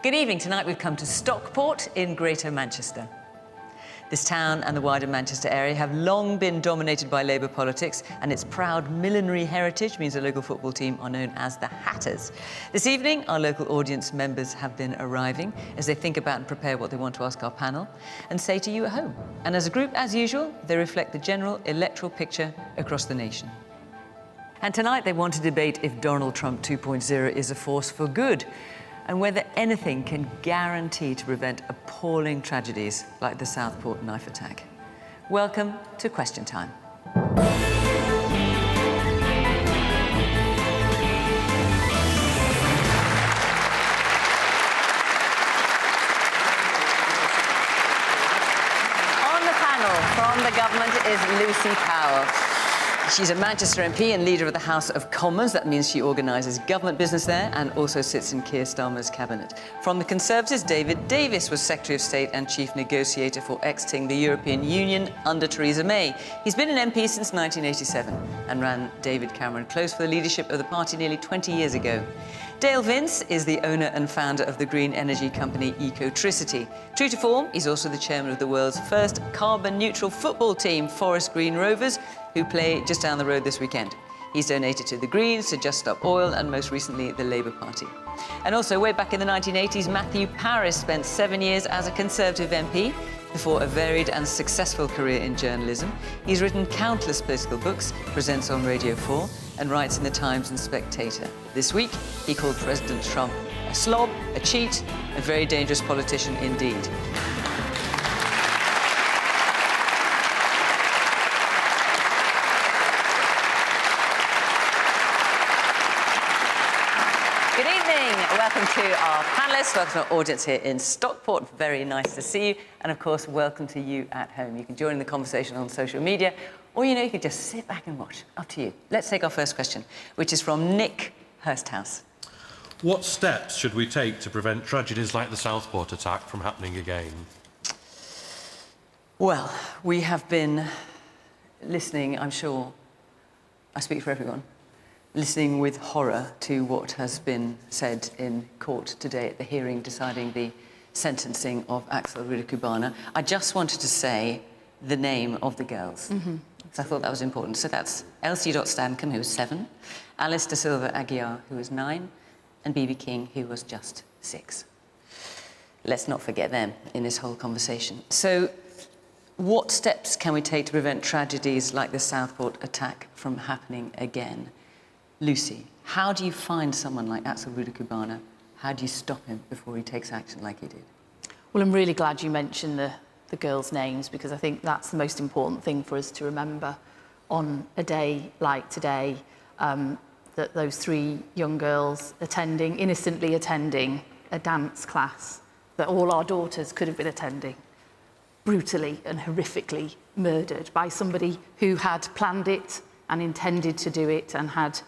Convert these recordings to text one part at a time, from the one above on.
Good evening. Tonight we've come to Stockport in Greater Manchester. This town and the wider Manchester area have long been dominated by Labour politics, and its proud millinery heritage means the local football team are known as the Hatters. This evening, our local audience members have been arriving as they think about and prepare what they want to ask our panel and say to you at home. And as a group, as usual, they reflect the general electoral picture across the nation. And tonight they want to debate if Donald Trump 2.0 is a force for good, and whether anything can guarantee to prevent appalling tragedies like the Stockport knife attack. Welcome to Question Time. On the panel from the government is Lucy Powell. She's a Manchester MP and leader of the House of Commons. That means she organises government business there and also sits in Keir Starmer's cabinet. From the Conservatives, David Davis was Secretary of State and Chief Negotiator for exiting the European Union under Theresa May. He's been an MP since 1987 and ran David Cameron close for the leadership of the party nearly 20 years ago. Dale Vince is the owner and founder of the green energy company Ecotricity. True to form, he's also the chairman of the world's first carbon-neutral football team, Forest Green Rovers, who play just down the road this weekend. He's donated to the Greens, to Just Stop Oil, and most recently, the Labour Party. And also, way back in the 1980s, Matthew Parris spent 7 years as a Conservative MP before a varied and successful career in journalism. He's written countless political books, presents on Radio 4, and writes in The Times and Spectator. This week, he called President Trump a slob, a cheat, a very dangerous politician indeed. Good evening. Welcome to our panellists, welcome to our audience here in Stockport. Very nice to see you. And of course, welcome to you at home. You can join in the conversation on social media, or, you can just sit back and watch. Up to you. Let's take our first question, which is from Nick Hursthouse. What steps should we take to prevent tragedies like the Stockport attack from happening again? Well, we have been listening, I'm sure, I speak for everyone, listening with horror to what has been said in court today at the hearing deciding the sentencing of Axel Rueda-Cubana. I just wanted to say the name of the girls. So I thought that was important. So that's Elsie Stancombe, who was 7, Alice da Silva Aguiar, who was 9, and B.B. King, who was just 6. Let's not forget them in this whole conversation. So what steps can we take to prevent tragedies like the Stockport attack from happening again? Lucy, how do you find someone like Axel Rueda-Cubana? How do you stop him before he takes action like he did? Well, I'm really glad you mentioned the girls' names, because I think that's the most important thing for us to remember on a day like today, that those 3 young girls innocently attending a dance class that all our daughters could have been attending, brutally and horrifically murdered by somebody who had planned it and intended to do it and had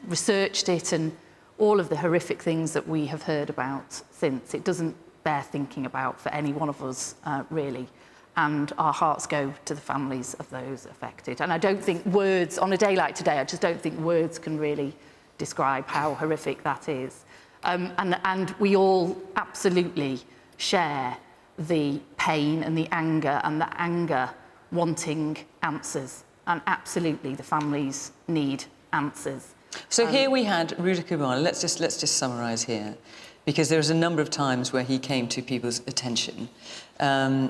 researched it, and all of the horrific things that we have heard about since. It doesn't bear thinking about for any one of us, really. And our hearts go to the families of those affected. And I don't think words, on a day like today, I just don't think words can really describe how horrific that is. And we all absolutely share the pain and the anger wanting answers. And absolutely, the families need answers. So here we had Rueda-Cubana. Let's just summarise here, because there's a number of times where he came to people's attention.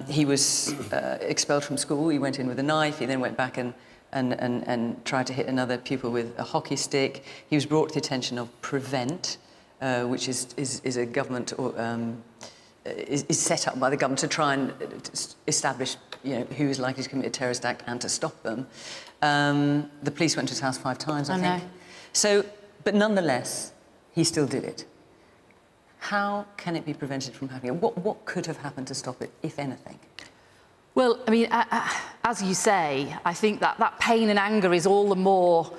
He was expelled from school. He went in with a knife. He then went back and tried to hit another pupil with a hockey stick. He was brought to the attention of Prevent, which is a government is set up by the government to try and establish, who is likely to commit a terrorist act and to stop them. The police went to his house 5 times, I think. So, but nonetheless, he still did it. How can it be prevented from happening? What could have happened to stop it, if anything? Well, I mean, as you say, I think that pain and anger is all the more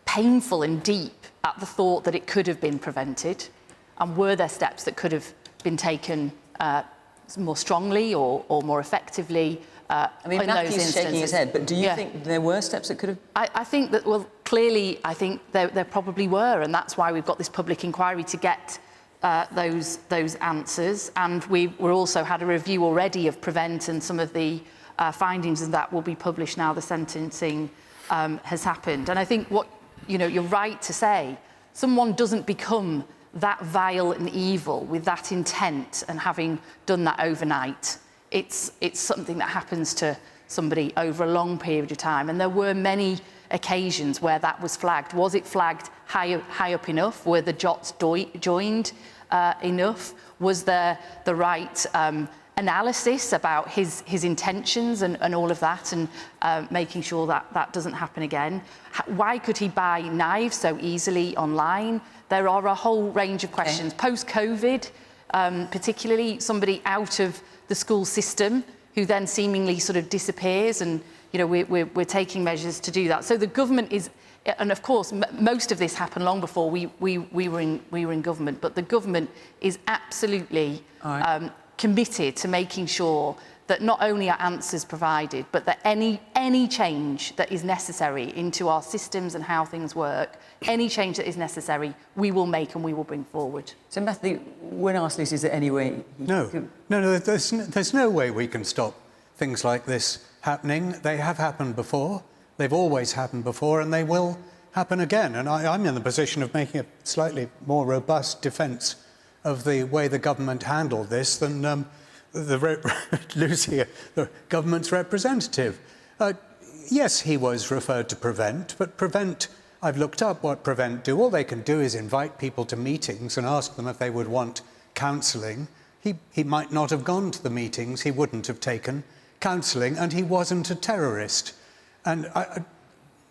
painful and deep at the thought that it could have been prevented. And were there steps that could have been taken more strongly or more effectively I mean, Matthew's shaking his head, but do you think there were steps that could have... I think that, well, clearly, I think there probably were, and that's why we've got this public inquiry to get those answers, and we're also had a review already of Prevent, and some of the findings of that will be published now the sentencing has happened. And I think you're right to say, someone doesn't become that vile and evil with that intent and having done that overnight. It's something that happens to somebody over a long period of time, and there were many occasions where that was flagged. Was it flagged high up enough? Were the dots joined enough? Was there the right analysis about his intentions and all of that, and making sure that that doesn't happen again? Why could he buy knives so easily online? There are a whole range of questions. Post-COVID, particularly somebody out of the school system who then seemingly sort of disappears, and we're taking measures to do that. So the government is, and of course most of this happened long before we were in government, but the government is absolutely committed to making sure that not only are answers provided, but that any change that is necessary into our systems and how things work, any change that is necessary, we will make and we will bring forward. So, Matthew, when asked Lucy, is there any way... No, there's no way we can stop things like this happening. They have happened before, they've always happened before, and they will happen again. And I'm in the position of making a slightly more robust defence of the way the government handled this than Lucy, the government's representative. Yes, he was referred to Prevent, but Prevent, I've looked up what Prevent do. All they can do is invite people to meetings and ask them if they would want counselling. He might not have gone to the meetings, he wouldn't have taken counselling, and he wasn't a terrorist. And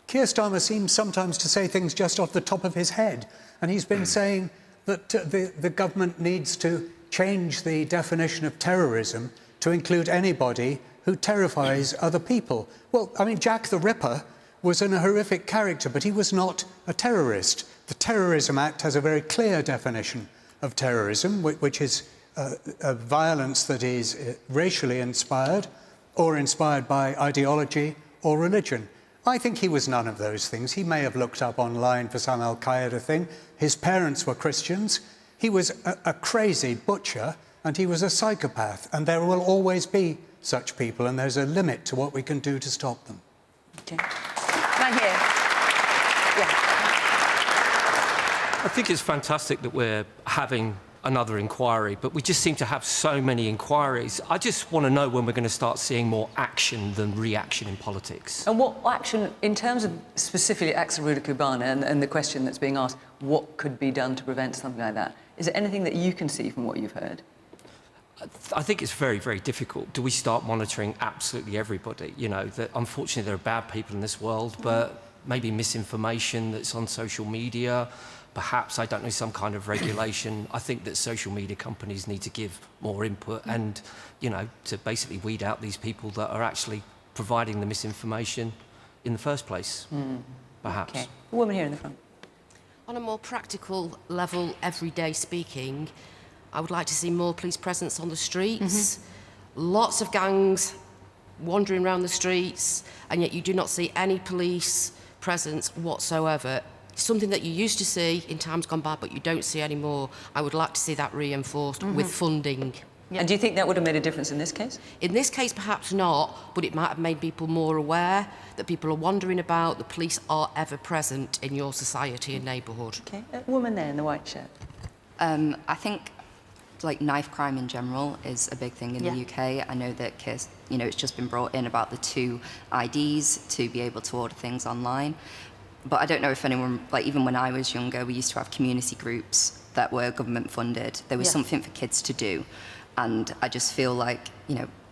Keir Starmer seems sometimes to say things just off the top of his head, and he's been saying that the government needs to change the definition of terrorism to include anybody who terrifies other people. Well, I mean, Jack the Ripper was a horrific character, but he was not a terrorist. The Terrorism Act has a very clear definition of terrorism, which is a violence that is racially inspired or inspired by ideology or religion. I think he was none of those things. He may have looked up online for some Al-Qaeda thing. His parents were Christians. He was a crazy butcher, and he was a psychopath, and there will always be such people, and there's a limit to what we can do to stop them. Okay. Right here. Yeah. I think it's fantastic that we're having another inquiry, but we just seem to have so many inquiries. I just want to know when we're going to start seeing more action than reaction in politics. And what action, in terms of specifically Axel Cubana and the question that's being asked, what could be done to prevent something like that? Is there anything that you can see from what you've heard? I think it's very, very difficult. Do we start monitoring absolutely everybody? That unfortunately there are bad people in this world, but maybe misinformation that's on social media, perhaps, I don't know, some kind of regulation. I think that social media companies need to give more input and, to basically weed out these people that are actually providing the misinformation in the first place, perhaps. Okay. A woman here in the front. On a more practical level, everyday speaking, I would like to see more police presence on the streets. Lots of gangs wandering around the streets, and yet you do not see any police presence whatsoever. Something that you used to see in times gone by, but you don't see anymore. I would like to see that reinforced with funding. Yeah. And do you think that would have made a difference in this case? In this case, perhaps not, but it might have made people more aware that people are wondering about the police are ever present in your society and neighbourhood. Okay, a woman there in the white shirt. I think, knife crime in general is a big thing in the UK. I know that it's just been brought in about the 2 IDs to be able to order things online. But I don't know if anyone, even when I was younger, we used to have community groups that were government funded. There was something for kids to do. And I just feel like,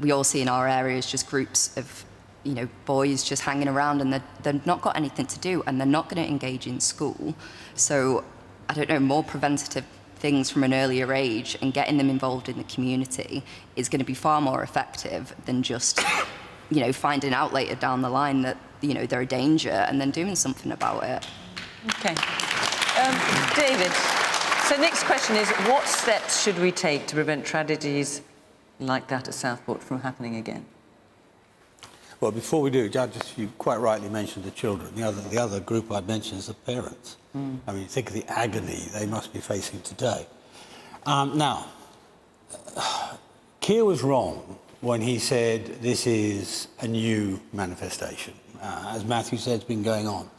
we all see in our areas just groups of, boys just hanging around, and they've not got anything to do, and they're not going to engage in school. So, I don't know, more preventative things from an earlier age and getting them involved in the community is going to be far more effective than just, finding out later down the line that, they're a danger and then doing something about it. Okay. David, so next question is, what steps should we take to prevent tragedies like that at Southport from happening again? Well, before we do, Judge, you quite rightly mentioned the children. The other group I'd mention is the parents. I mean, think of the agony they must be facing today. Now, Keir was wrong when he said this is a new manifestation. As Matthew said, it's been going on.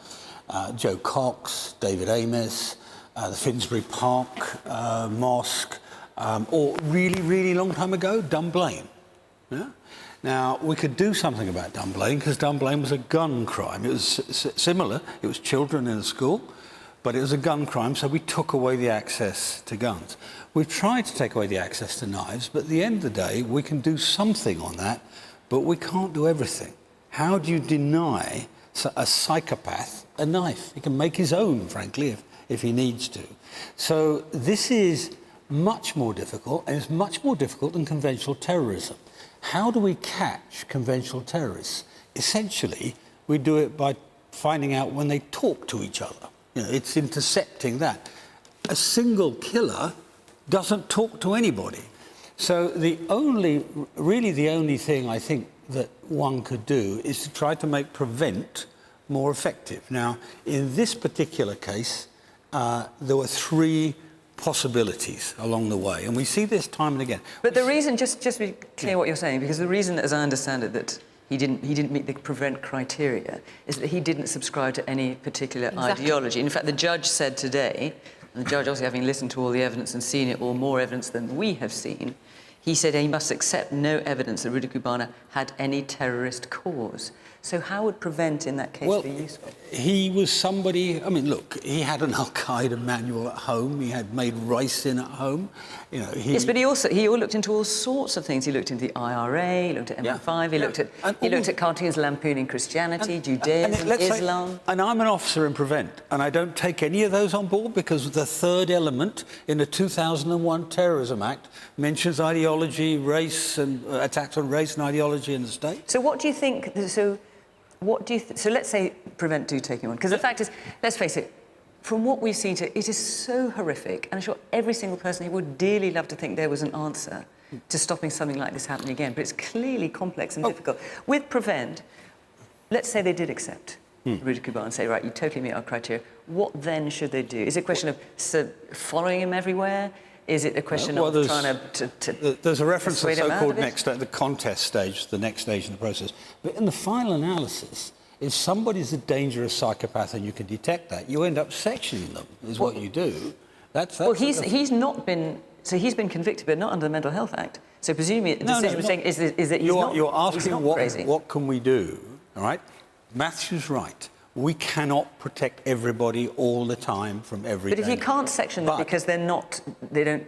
Joe Cox, David Amis, the Finsbury Park mosque, or really, really long time ago, Dunblane. Yeah? Now, we could do something about Dunblane because Dunblane was a gun crime. It was similar. It was children in a school, but it was a gun crime, so we took away the access to guns. We've tried to take away the access to knives, but at the end of the day, we can do something on that, but we can't do everything. How do you deny a psychopath a knife? He can make his own, frankly, if he needs to. So this is much more difficult, and it's much more difficult than conventional terrorism. How do we catch conventional terrorists? Essentially, we do it by finding out when they talk to each other. You know, it's intercepting that. A single killer doesn't talk to anybody. So really the only thing I think that one could do is to try to make prevent more effective. Now, in this particular case, there were 3 possibilities along the way, and we see this time and again. But the reason, just to be clear what you're saying, because the reason, as I understand it, that he didn't meet the prevent criteria is that he didn't subscribe to any particular ideology. In fact, the judge said today, and the judge obviously having listened to all the evidence and seen it all, more evidence than we have seen, he said he must accept no evidence that Rudy Cubana had any terrorist cause. So how would prevent in that case be useful? He was somebody, I mean, look, he had an Al-Qaeda manual at home. He had made rice in at home. You know, yes, but he looked into all sorts of things. He looked into the IRA, he looked at MI5, he looked at cartoons lampooning Christianity, Judaism, Islam. And I'm an officer in Prevent, and I don't take any of those on board because the 3rd element in the 2001 Terrorism Act mentions ideology, race, and attacks on race and ideology in the state. So what do you think? So let's say Prevent do take him on, because the fact is, let's face it, from what we've seen, it is so horrific, and I'm sure every single person here would dearly love to think there was an answer to stopping something like this happening again, but it's clearly complex and difficult. With Prevent, let's say they did accept Rudy Cubana and say, right, you totally meet our criteria. What then should they do? Is it a question of following him everywhere? Is it a question of trying to there's a reference to the so-called the contest stage, the next stage in the process. But in the final analysis, if somebody's a dangerous psychopath and you can detect that, you end up sectioning them, is what you do. He's been convicted, but not under the Mental Health Act. So presumably the decision we're saying is that you're asking crazy. What can we do, all right? Matthew's right. We cannot protect everybody all the time from every danger. But if you can't section them because they don't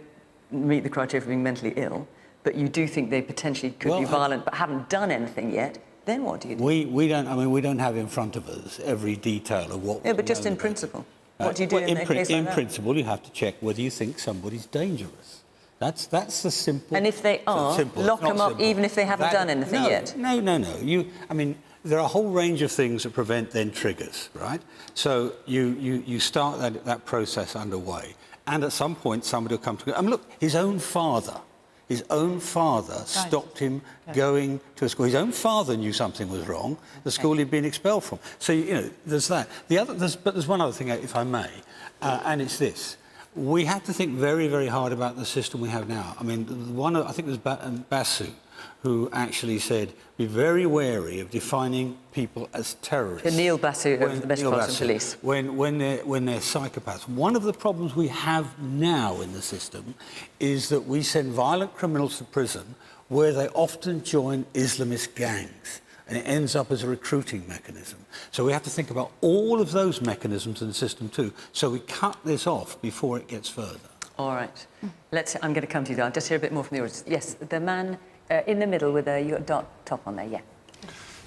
meet the criteria for being mentally ill, but you do think they potentially could be violent but haven't done anything yet, then what do you do? We don't have in front of us every detail of what. Yeah, but just in principle, what do you do in a case like that? In principle, you have to check whether you think somebody's dangerous. That's the simple. And if they are, lock them up, even if they haven't done anything yet. No. There are a whole range of things that Prevent then triggers, right? So you start that process underway, and at some point somebody will come to. I mean, look, his own father stopped him going to a school. His own father knew something was wrong. The school he'd been expelled from. So there's that. But there's one other thing, if I may, and it's this. We have to think very, very hard about the system we have now. I mean, I think it was Basu who actually said, be very wary of defining people as terrorists. Neil Basu of the Metropolitan Police. When they're psychopaths. One of the problems we have now in the system is that we send violent criminals to prison where they often join Islamist gangs. And it ends up as a recruiting mechanism. So we have to think about all of those mechanisms in the system too. So we cut this off before it gets further. All right. I'm going to come to you, though. I'll just hear a bit more from the audience. Yes, the man in the middle with you got top on there, yeah.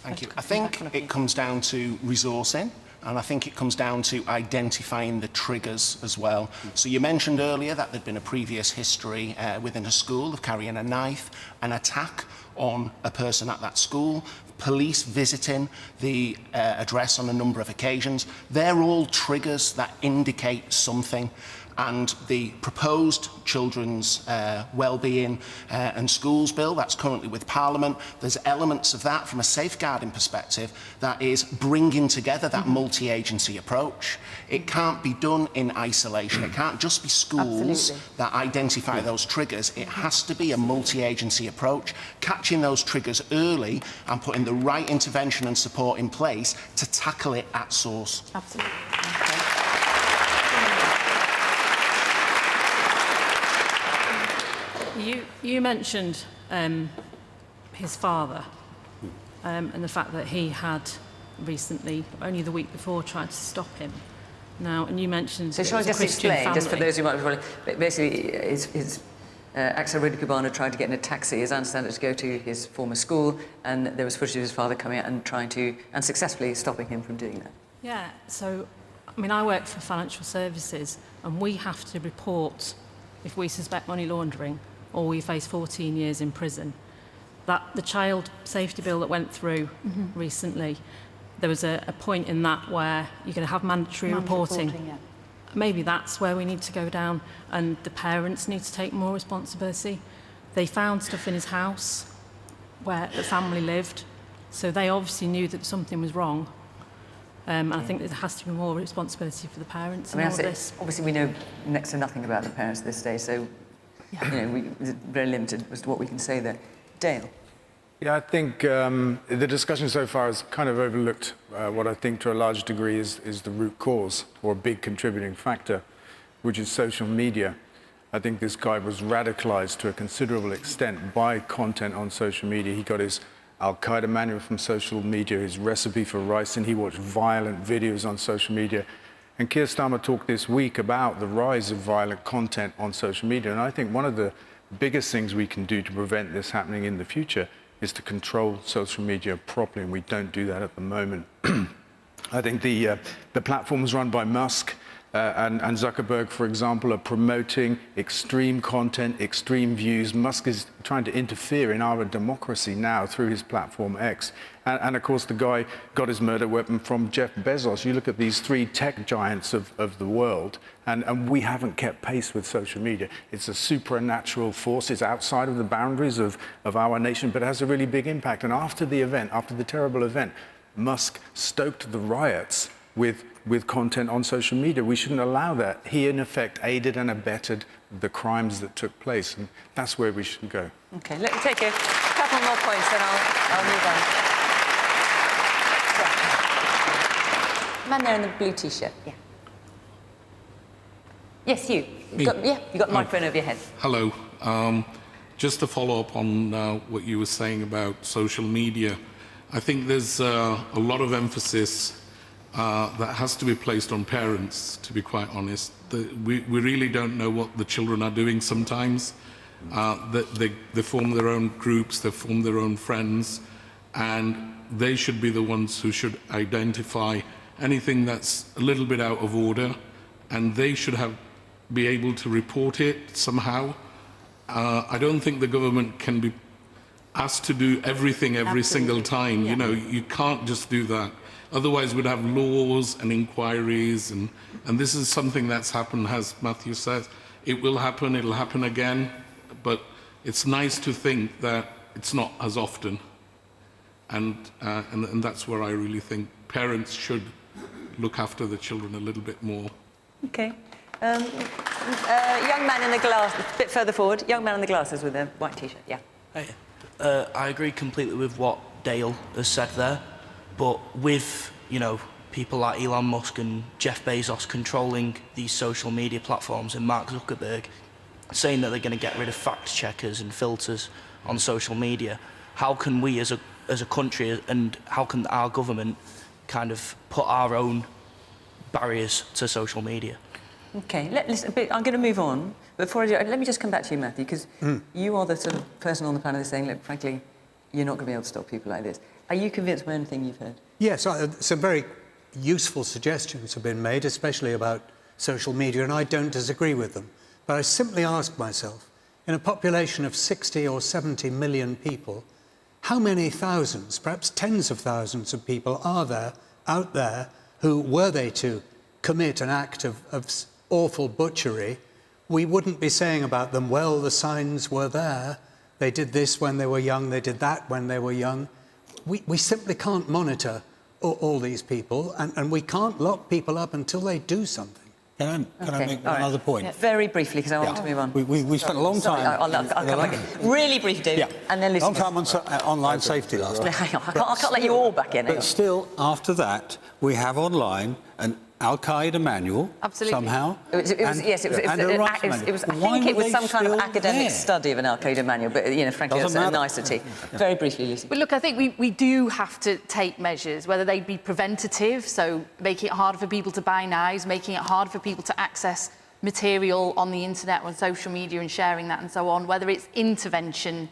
Thank you. I think it comes down to resourcing, and I think it comes down to identifying the triggers as well. So you mentioned earlier that there'd been a previous history within a school of carrying a knife, an attack on a person at that school, police visiting the address on a number of occasions. They're all triggers that indicate something. and the proposed Children's Wellbeing and Schools Bill that's currently with Parliament, there's elements of that from a safeguarding perspective that is bringing together that multi-agency approach. It can't be done in isolation. It can't just be schools that identify those triggers. It has to be a multi-agency approach, catching those triggers early and putting the right intervention and support in place to tackle it at source. Absolutely. You mentioned his father and the fact that he had recently, only the week before, tried to stop him. Now, and you mentioned so shall I just explain, just for those who might be following, basically his Axel Rudikubana tried to get in a taxi, as I understand it, to go to his former school, and there was footage of his father coming out and trying to, and successfully stopping him from doing that. Yeah, so, I mean, I work for financial services, and we have to report if we suspect money laundering or we face 14 years in prison. That the child safety bill that went through recently, there was a point in that where you're going to have mandatory reporting. Yeah. Maybe that's where we need to go down, and the parents need to take more responsibility. They found stuff in his house where the family lived, so they obviously knew that something was wrong. And I think there has to be more responsibility for the parents in all of this. Obviously, we know next to nothing about the parents at this stage, so you know, it's very limited as to what we can say there. Dale? Yeah, I think the discussion so far has kind of overlooked what I think to a large degree is the root cause, or a big contributing factor, which is social media. I think this guy was radicalized to a considerable extent by content on social media. He got his Al-Qaeda manual from social media, his recipe for rice, and he watched violent videos on social media. And Keir Starmer talked this week about the rise of violent content on social media. And I think one of the biggest things we can do to prevent this happening in the future is to control social media properly, and we don't do that at the moment. I think the platforms run by Musk and Zuckerberg, for example, are promoting extreme content, extreme views. Musk is trying to interfere in our democracy now through his platform X. And of course, the guy got his murder weapon from Jeff Bezos. You look at these three tech giants of the world, and we haven't kept pace with social media. It's a supernatural force. It's outside of the boundaries of our nation, but it has a really big impact. And after the event, after the terrible event, Musk stoked the riots with content on social media. We shouldn't allow that. He, in effect, aided and abetted the crimes that took place, and that's where we should go. OK, let me take a couple more points, then I'll move on. Man there in the blue T-shirt, yeah. Yes, you. You got the microphone over your head. Hello. Just to follow up on what you were saying about social media, I think there's a lot of emphasis that has to be placed on parents, to be quite honest. We really don't know what the children are doing sometimes. They form their own groups, they form their own friends, and they should be the ones who should identify anything that's a little bit out of order, and they should be able to report it somehow. I don't think the government can be asked to do everything every single time. Yeah. You know, you can't just do that. Otherwise, we'd have laws and inquiries, and this is something that's happened, as Matthew says. It will happen, it'll happen again, but it's nice to think that it's not as often. And that's where I really think parents should look after the children a little bit more. OK. Young man in the glass, a bit further forward. Young man in the glasses with a white T-shirt, yeah. Hey, I agree completely with what Dale has said there, but with, you know, people like Elon Musk and Jeff Bezos controlling these social media platforms, and Mark Zuckerberg saying that they're going to get rid of fact checkers and filters on social media, how can we as a country, and how can our government kind of put our own barriers to social media? OK, I'm going to move on. Before I do, let me just come back to you, Matthew, because you are the sort of person on the panel that's saying, look, frankly, you're not going to be able to stop people like this. Are you convinced by anything you've heard? Yes, some very useful suggestions have been made, especially about social media, and I don't disagree with them. But I simply ask myself, in a population of 60 or 70 million people, how many thousands, perhaps tens of thousands of people are there, out there, who, were they to commit an act of awful butchery, we wouldn't be saying about them, well, the signs were there. They did this when they were young. They did that when they were young. We simply can't monitor all these people, and we can't lock people up until they do something. Can I make another point? Yeah, very briefly, because I want to move on. We spent a long time... I'll come back in. Really brief, David, and then Lucy. Long time on online safety last time. Hang on, I can't let you all back in. But still, after that, we have online an Al-Qaeda manual, somehow. I think it was some kind of academic study of an Al-Qaeda manual, but, frankly, that's a nicety. Very briefly, Lucy. But look, I think we do have to take measures, whether they be preventative, so making it harder for people to buy knives, making it harder for people to access material on the internet or on social media and sharing that and so on, whether it's interventionist,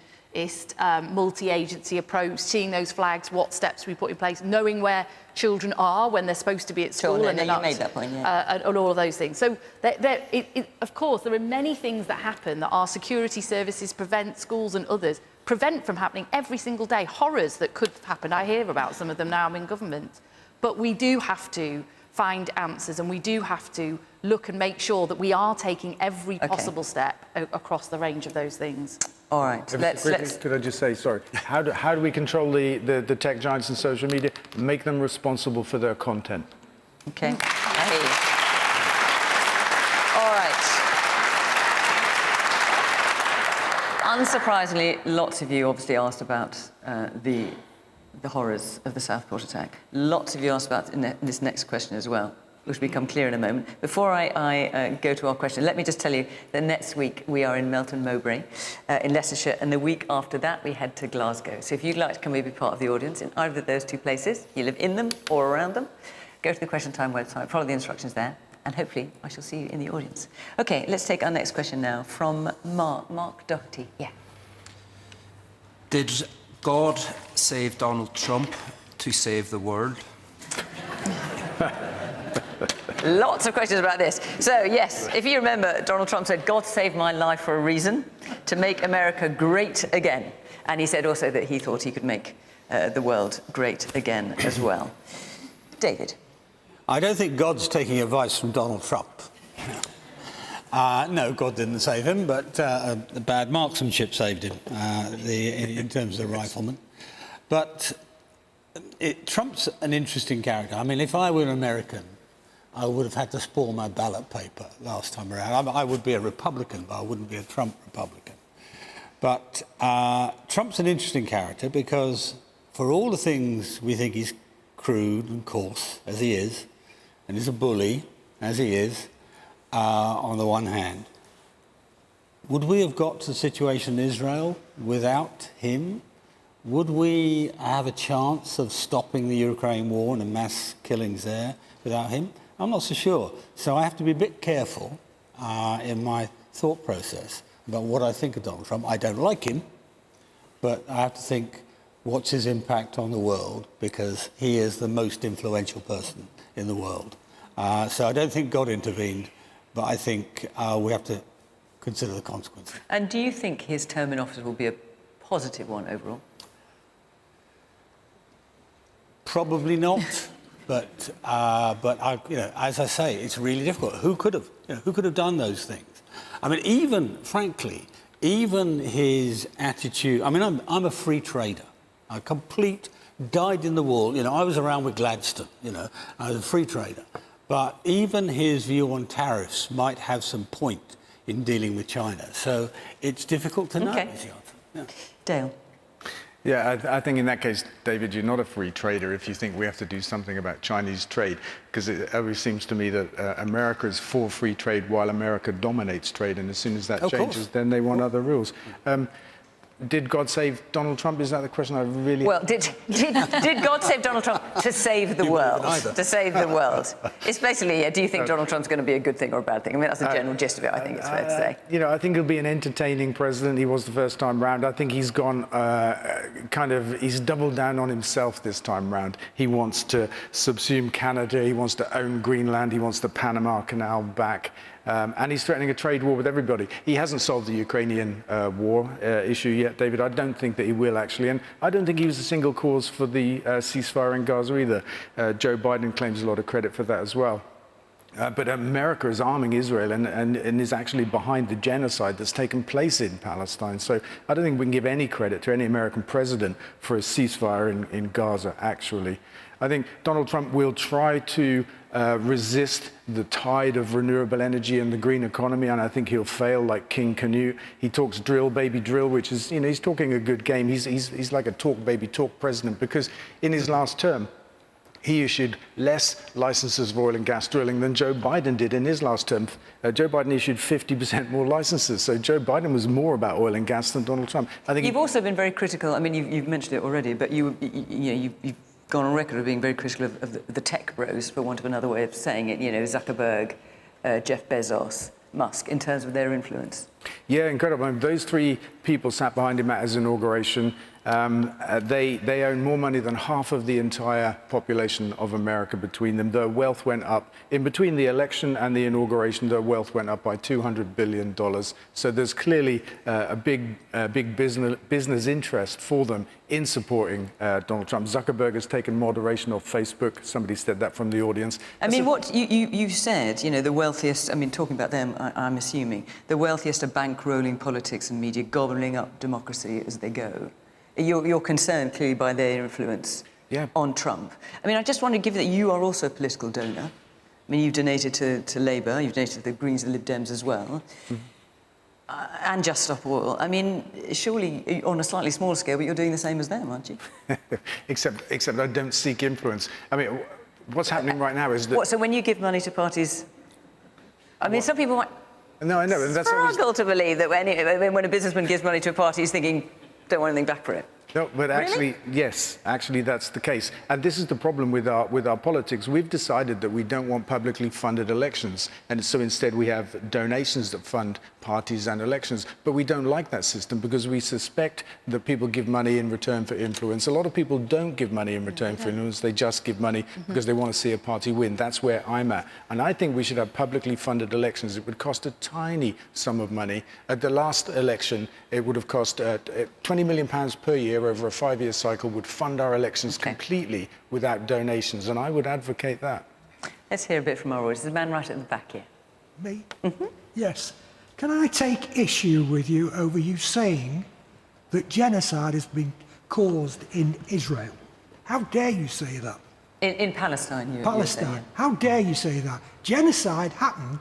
multi-agency approach, seeing those flags, what steps we put in place, knowing where children are when they're supposed to be at school, and you made that point, and all of those things. So, of course, there are many things that happen that our security services prevent, schools and others prevent from happening every single day. Horrors that could happen. I hear about some of them now. I'm in government, but we do have to find answers, and we do have to look and make sure that we are taking every possible step across the range of those things. All right. Could I just say, sorry, how do we control the tech giants and social media? Make them responsible for their content. Okay. Hey. All right. Unsurprisingly, lots of you obviously asked about the horrors of the Stockport attack. Lots of you asked about in this next question as well, which will become clear in a moment. Before I go to our question, let me just tell you that next week we are in Melton Mowbray in Leicestershire, and the week after that we head to Glasgow. So if you'd like to come and be part of the audience in either of those two places, you live in them or around them, go to the Question Time website, follow the instructions there, and hopefully I shall see you in the audience. OK, let's take our next question now from Mark Doherty. Yeah. Did God save Donald Trump to save the world? Lots of questions about this. So, yes, if you remember, Donald Trump said, God saved my life for a reason, to make America great again. And he said also that he thought he could make the world great again as well. David? I don't think God's taking advice from Donald Trump. No, God didn't save him, but the bad marksmanship saved him in terms of the rifleman. But Trump's an interesting character. I mean, if I were an American, I would have had to spoil my ballot paper last time around. I would be a Republican, but I wouldn't be a Trump Republican. But Trump's an interesting character because for all the things we think he's crude and coarse, as he is, and he's a bully, as he is, on the one hand, would we have got to the situation in Israel without him? Would we have a chance of stopping the Ukraine war and the mass killings there without him? I'm not so sure. So I have to be a bit careful in my thought process about what I think of Donald Trump. I don't like him, but I have to think, what's his impact on the world? Because he is the most influential person in the world. So I don't think God intervened, but I think we have to consider the consequences. And do you think his term in office will be a positive one overall? Probably not. But as I say, it's really difficult. Who could have done those things? I mean, even frankly, even his attitude. I mean, I'm a free trader, a complete dyed-in-the-wool. I was around with Gladstone. I was a free trader. But even his view on tariffs might have some point in dealing with China. So it's difficult to know. Okay. Yeah. Dale. Yeah, I think in that case, David, you're not a free trader if you think we have to do something about Chinese trade, because it always seems to me that America is for free trade while America dominates trade, and as soon as that changes, then they want other rules. Did God save Donald Trump? Is that the question I really... Well, did God save Donald Trump to save the world? To save the world. It's basically, do you think Donald Trump's going to be a good thing or a bad thing? I mean, that's the general gist of it, I think it's fair to say. I think he'll be an entertaining president. He was the first time round. I think he's gone he's doubled down on himself this time round. He wants to subsume Canada. He wants to own Greenland. He wants the Panama Canal back. And he's threatening a trade war with everybody. He hasn't solved the Ukrainian war issue yet, David. I don't think that he will, actually. And I don't think he was the single cause for the ceasefire in Gaza either. Joe Biden claims a lot of credit for that as well. But America is arming Israel and is actually behind the genocide that's taken place in Palestine. So I don't think we can give any credit to any American president for a ceasefire in Gaza, actually. I think Donald Trump will try to resist the tide of renewable energy and the green economy, and I think he'll fail like King Canute. He talks drill, baby, drill, which is, you know, he's talking a good game. He's like a talk, baby, talk president, because in his last term, he issued less licenses of oil and gas drilling than Joe Biden did in his last term. Joe Biden issued 50% more licenses. So Joe Biden was more about oil and gas than Donald Trump. I think you've also been very critical. I mean, you've mentioned it already, but you've gone on record of being very critical of the tech bros, for want of another way of saying it. You know, Zuckerberg, Jeff Bezos, Musk, in terms of their influence. Yeah, incredible. I mean, those three people sat behind him at his inauguration. They own more money than half of the entire population of America between them. Their wealth went up. In between the election and the inauguration, their wealth went up by $200 billion. So there's clearly a big business interest for them in supporting Donald Trump. Zuckerberg has taken moderation off Facebook. Somebody said that from the audience. I mean, what you said, you know, the wealthiest, I mean, talking about them, I'm assuming, the wealthiest are bankrolling politics and media, gobbling up democracy as they go. You're concerned, clearly, by their influence on Trump. I mean, I just want to give you that you are also a political donor. I mean, you've donated to Labour, you've donated to the Greens and Lib Dems as well, and Just Stop Oil. I mean, surely on a slightly smaller scale, but you're doing the same as them, aren't you? except I don't seek influence. I mean, what's happening right now is that... What, so when you give money to parties... I mean, some people might no, I know, and that's struggle to believe that when a businessman gives money to a party, he's thinking, don't want anything back for it. No, but actually, really? yes, actually that's the case. And this is the problem with our politics. We've decided that we don't want publicly funded elections. And so instead we have donations that fund parties and elections. But we don't like that system because we suspect that people give money in return for influence. A lot of people don't give money in return for influence. They just give money because they want to see a party win. That's where I'm at. And I think we should have publicly funded elections. It would cost a tiny sum of money. At the last election, it would have cost £20 million per year over a 5-year cycle would fund our elections completely without donations, and I would advocate that. Let's hear a bit from our audience. The man right at the back here. Me? Yes. Can I take issue with you over you saying that genocide has been caused in Israel? How dare you say that? In Palestine, Palestine. You're saying, How dare you say that? Genocide happened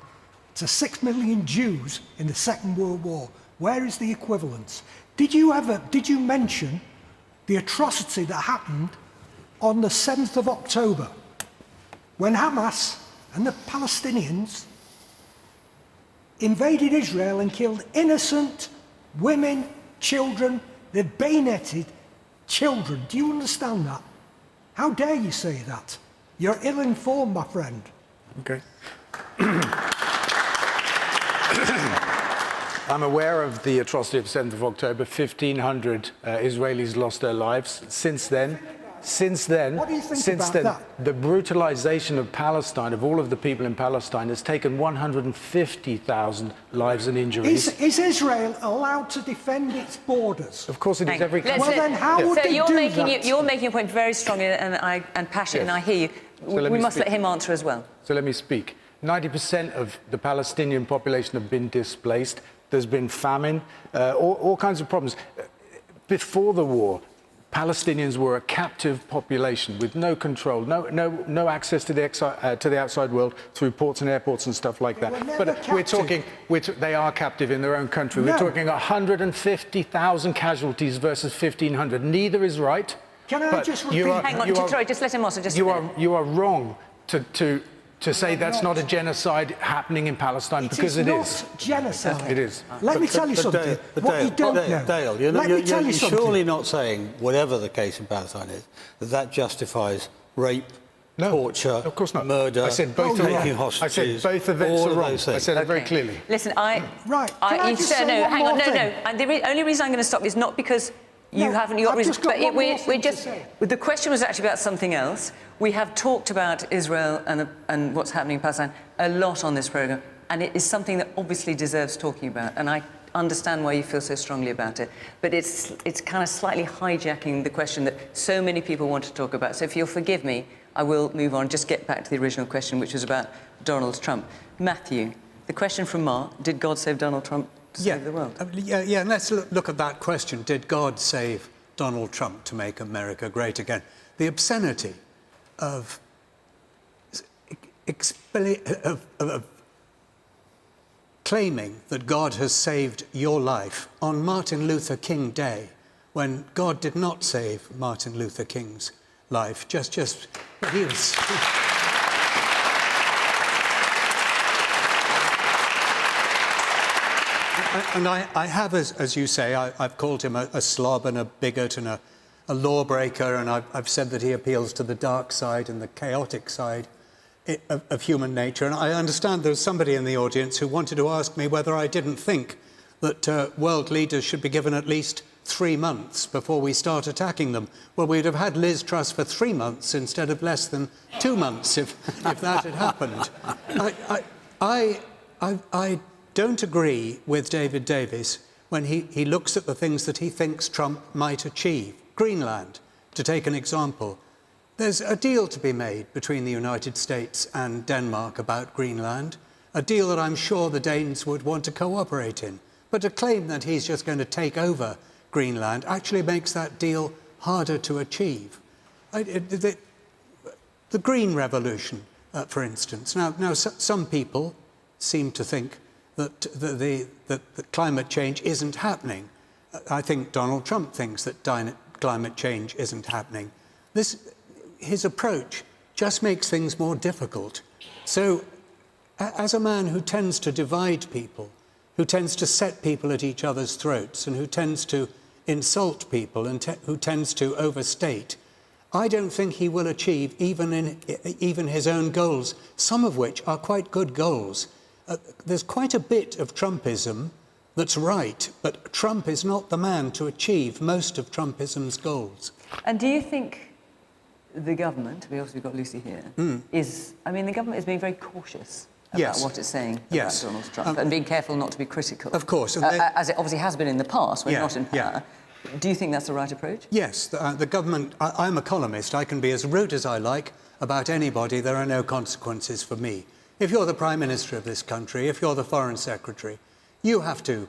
to 6 million Jews in the Second World War. Where is the equivalence? Did you mention the atrocity that happened on the 7th of October when Hamas and the Palestinians invaded Israel and killed innocent women, children? They bayoneted children. Do you understand that? How dare you say that? You're ill-informed, my friend. Okay. I'm aware of the atrocity of 7th of October. 1,500 Israelis lost their lives. Since then, what do you think about that? The brutalization of Palestine, of all of the people in Palestine, has taken 150,000 lives and injuries. Is Israel allowed to defend its borders? Of course it is. Every well, then how would they do that? You're making a point very strongly and passionate, and I hear you. So we must let him answer as well. So let me speak. 90% of the Palestinian population have been displaced. There's been famine, all kinds of problems. Before the war, Palestinians were a captive population with no control, no access to the outside world through ports and airports and stuff like that. But we're talking, they are captive in their own country. No. We're talking 150,000 casualties versus 1,500. Neither is right. Can I just repeat? Hang on, Troy, just let him answer. You are wrong to say that's not a genocide happening in Palestine, because it is. It is not genocide. It is. Let me tell you something. What you don't know. Dale, you're surely not saying, whatever the case in Palestine is, that justifies rape, torture, of course not. Murder, I said both taking hostages. I said both events are wrong. I said it very clearly. Listen, Right. Can I just say no, one hang more on, thing? no. And the only reason I'm going to stop is not because you haven't got reason, but the question was actually about something else. We have talked about Israel and what's happening in Palestine a lot on this programme, and it is something that obviously deserves talking about, and I understand why you feel so strongly about it, but it's kind of slightly hijacking the question that so many people want to talk about. So if you'll forgive me, I will move on, just get back to the original question, which was about Donald Trump. Matthew, the question from Mark, did God save Donald Trump to save the world? Yeah, and let's look at that question. Did God save Donald Trump to make America great again? The obscenity of claiming that God has saved your life on Martin Luther King Day, when God did not save Martin Luther King's life, he was... And I have, as you say, I've called him a slob and a bigot and a lawbreaker, and I've said that he appeals to the dark side and the chaotic side of human nature. And I understand there was somebody in the audience who wanted to ask me whether I didn't think that world leaders should be given at least 3 months before we start attacking them. Well, we'd have had Liz Truss for 3 months instead of less than 2 months if that had happened. I don't agree with David Davis when he looks at the things that he thinks Trump might achieve. Greenland, to take an example. There's a deal to be made between the United States and Denmark about Greenland, a deal that I'm sure the Danes would want to cooperate in. But to claim that he's just going to take over Greenland actually makes that deal harder to achieve. The Green Revolution, for instance. Now some people seem to think that climate change isn't happening. I think Donald Trump thinks that climate change isn't happening. His approach just makes things more difficult. So, as a man who tends to divide people, who tends to set people at each other's throats, and who tends to insult people, and who tends to overstate, I don't think he will achieve even his own goals, some of which are quite good goals. There's quite a bit of Trumpism that's right, but Trump is not the man to achieve most of Trumpism's goals. And do you think the government, we've got Lucy here, the government is being very cautious about what it's saying about Donald Trump and being careful not to be critical? Of course. As it obviously has been in the past, when not in power. Do you think that's the right approach? Yes, the government... I'm a columnist. I can be as rude as I like about anybody. There are no consequences for me. If you're the Prime Minister of this country, if you're the Foreign Secretary, you have to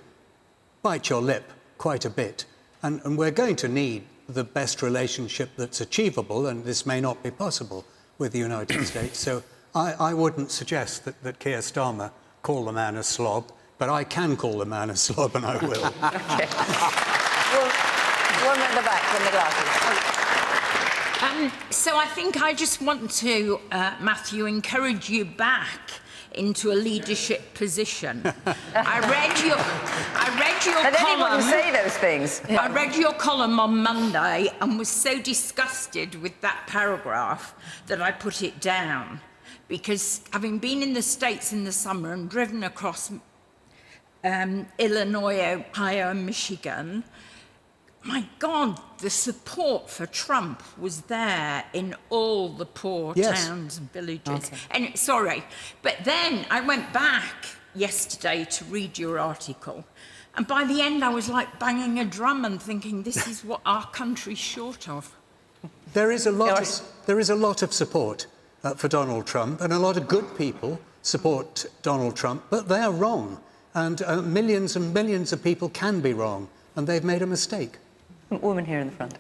bite your lip quite a bit. And we're going to need the best relationship that's achievable, and this may not be possible with the United States. So I wouldn't suggest that Keir Starmer call the man a slob, but I can call the man a slob, and I will. OK. One at the back, from the glasses. So I think I just want to, Matthew, encourage you back into a leadership position. I read your column. Did anyone say those things? I read your column on Monday and was so disgusted with that paragraph that I put it down. Because having been in the States in the summer and driven across Illinois, Ohio and Michigan, my God, the support for Trump was there in all the poor towns and villages. Okay. And sorry, but then I went back yesterday to read your article, and by the end I was like banging a drum and thinking, this is what our country's short of. There is a lot of support for Donald Trump, and a lot of good people support Donald Trump, but they are wrong. And millions and millions of people can be wrong, and they've made a mistake. Woman here in the front.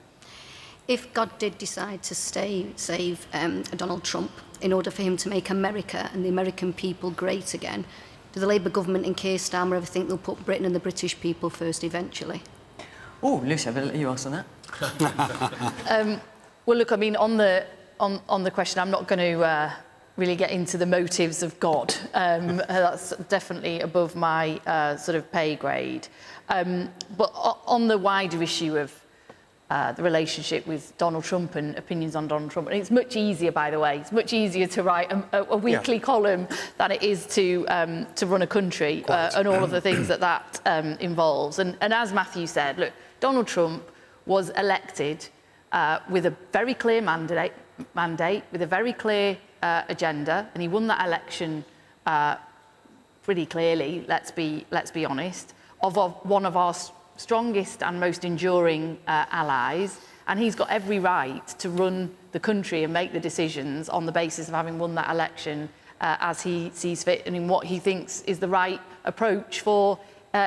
If God did decide to save Donald Trump in order for him to make America and the American people great again, do the Labour government and Keir Starmer ever think they'll put Britain and the British people first eventually? Oh, Lucy, I'll let you answer that. Well, look, I mean, on the question, I'm not going to really get into the motives of God. That's definitely above my sort of pay grade. But on the wider issue of the relationship with Donald Trump and opinions on Donald Trump, and it's much easier, by the way, it's much easier to write a weekly column than it is to run a country and all of the things that involves. And as Matthew said, look, Donald Trump was elected with a very clear mandate, with a very clear agenda, and he won that election pretty clearly, let's be honest, of one of our strongest and most enduring allies, and he's got every right to run the country and make the decisions on the basis of having won that election as he sees fit and in what he thinks is the right approach for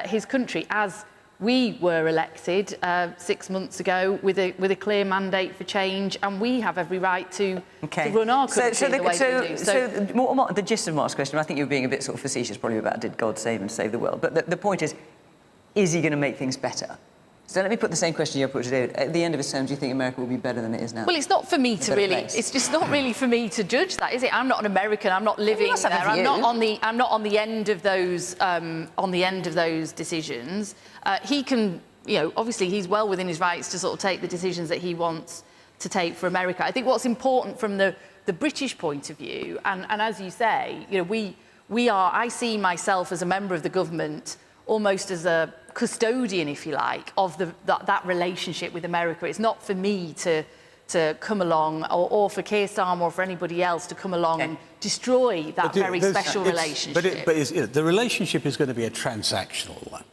his country. As we were elected 6 months ago with a clear mandate for change, and we have every right to run our country in the way we do. So the gist of Mark's question, I think you were being a bit sort of facetious probably about did God save and save the world, but the point is he going to make things better? So let me put the same question you put to David. At the end of his term, do you think America will be better than it is now? Well, it's not for me to really. It's just not really for me to judge that, is it? I'm not an American. I'm not living there. I'm not on the end of those decisions. He can, obviously he's well within his rights to sort of take the decisions that he wants to take for America. I think what's important from the British point of view, and as you say, we are. I see myself as a member of the government, almost as a custodian, if you like, of that relationship with America. It's not for me to come along, or for Keir Starmer or for anybody else to come along and destroy that very special relationship. But the relationship is going to be a transactional one.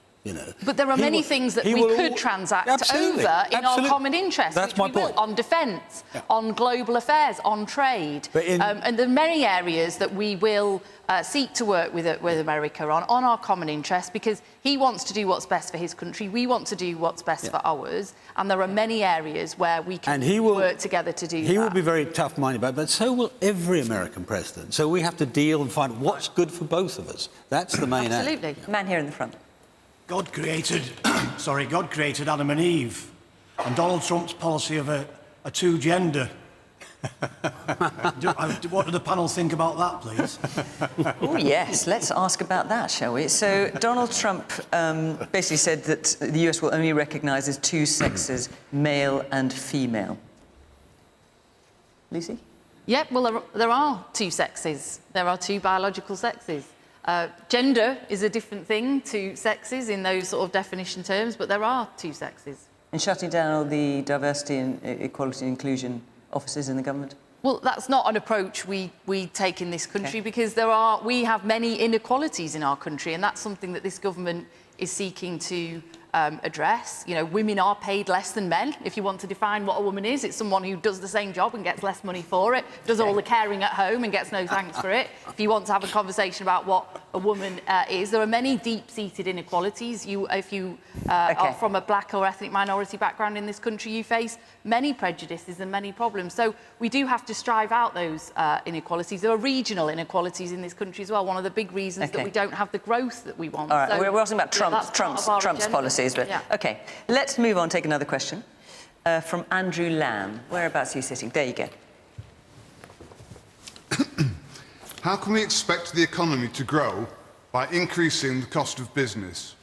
But there are many things that we could transact over in our common interest. That's my point. On defence, on global affairs, on trade. And there are many areas that we will seek to work with America on our common interest, because he wants to do what's best for his country, we want to do what's best for ours, and there are many areas where we can work together to do that. He will be very tough-minded about it, but so will every American president. So we have to deal and find what's good for both of us. That's the main aim. Absolutely. Man here in the front. God created Adam and Eve, and Donald Trump's policy of a two-gender. What do the panel think about that, please? Oh, yes, let's ask about that, shall we? So Donald Trump basically said that the US will only recognise as two sexes, male and female. Lucy? Yep, well, there are two sexes. There are two biological sexes. Gender is a different thing to sexes in those sort of definition terms, but there are two sexes. And shutting down all the diversity and equality and inclusion offices in the government? Well, that's not an approach we take in this country, because we have many inequalities in our country, and that's something that this government is seeking to address. Women are paid less than men. If you want to define what a woman is, it's someone who does the same job and gets less money for it, does all the caring at home and gets no thanks for it. If you want to have a conversation about what a woman is, there are many deep-seated inequalities. If you are from a black or ethnic minority background in this country, you face many prejudices and many problems. So we do have to strive out those inequalities. There are regional inequalities in this country as well. One of the big reasons that we don't have the growth that we want. All right, so, we're asking about Trump's policies. But OK, let's move on, take another question from Andrew Lamb. Whereabouts are you sitting? There you go. How can we expect the economy to grow by increasing the cost of business,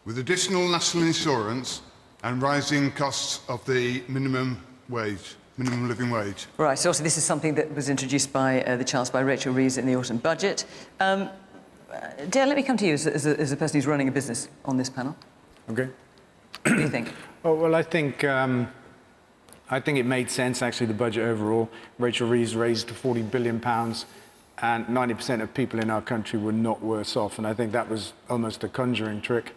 with additional national insurance and rising costs of the minimum living wage? Right, so also this is something that was introduced by the Chancellor, by Rachel Reeves in the autumn budget. Dale, let me come to you as the person who's running a business on this panel. OK. What do you think? Oh, well, I think it made sense, actually, the budget overall. Rachel Reeves raised £40 billion, and 90% of people in our country were not worse off. And I think that was almost a conjuring trick.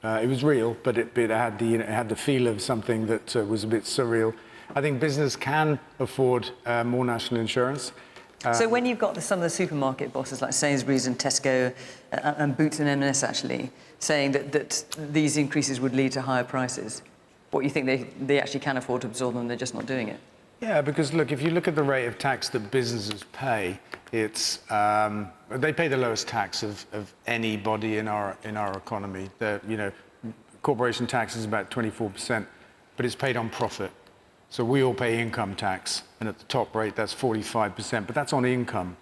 It was real, but it had the feel of something that was a bit surreal. I think business can afford more national insurance. So when you've got some of the supermarket bosses like Sainsbury's and Tesco and Boots and M&S actually saying that these increases would lead to higher prices, what you think they actually can afford to absorb them, they're just not doing it? Yeah, because look, if you look at the rate of tax that businesses pay, it's they pay the lowest tax of anybody in our economy. Corporation tax is about 24%, but it's paid on profit. So we all pay income tax, and at the top rate, that's 45%, but that's on income.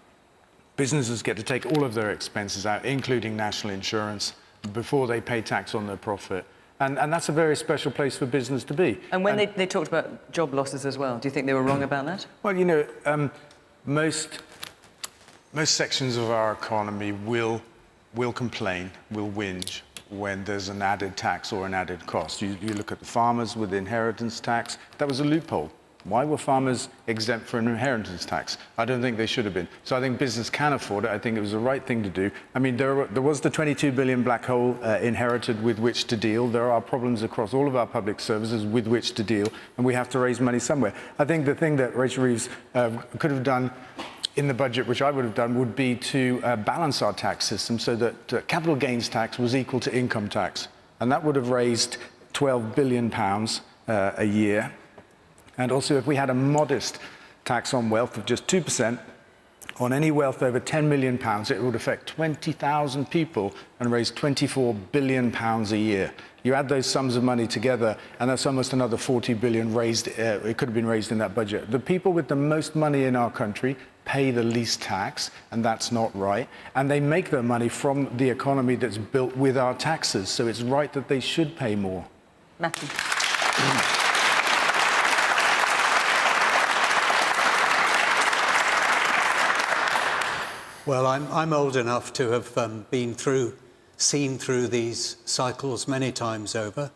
Businesses get to take all of their expenses out, including national insurance, before they pay tax on their profit. And that's a very special place for business to be. And when they talked about job losses as well, do you think they were wrong about that? Well, most sections of our economy will complain, will whinge when there's an added tax or an added cost. You look at the farmers with inheritance tax. That was a loophole. Why were farmers exempt from inheritance tax? I don't think they should have been. So I think business can afford it. I think it was the right thing to do. I mean, there was the 22 billion black hole inherited with which to deal. There are problems across all of our public services with which to deal, and we have to raise money somewhere. I think the thing that Rachel Reeves could have done in the budget, which I would have done, would be to balance our tax system so that capital gains tax was equal to income tax. And that would have raised £12 billion a year. And also, if we had a modest tax on wealth of just 2%, on any wealth over £10 million, it would affect 20,000 people and raise £24 billion a year. You add those sums of money together, and that's almost another 40 billion raised. It could have been raised in that budget. The people with the most money in our country pay the least tax, and that's not right. And they make their money from the economy that's built with our taxes, so it's right that they should pay more. Matthew. Well, I'm old enough to have seen through these cycles many times over.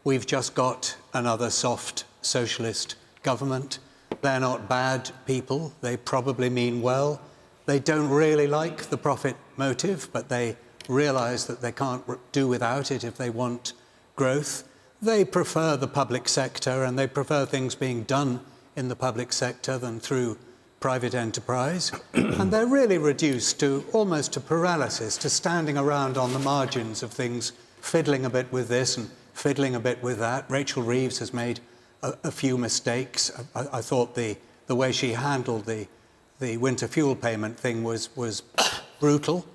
We've just got another soft socialist government. They're not bad people. They probably mean well. They don't really like the profit motive, but they realise that they can't do without it if they want growth. They prefer the public sector, and they prefer things being done in the public sector than through private enterprise. And they're really reduced to almost to paralysis, to standing around on the margins of things, fiddling a bit with this and fiddling a bit with that. Rachel Reeves has made a few mistakes. I thought the way she handled the winter fuel payment thing was brutal.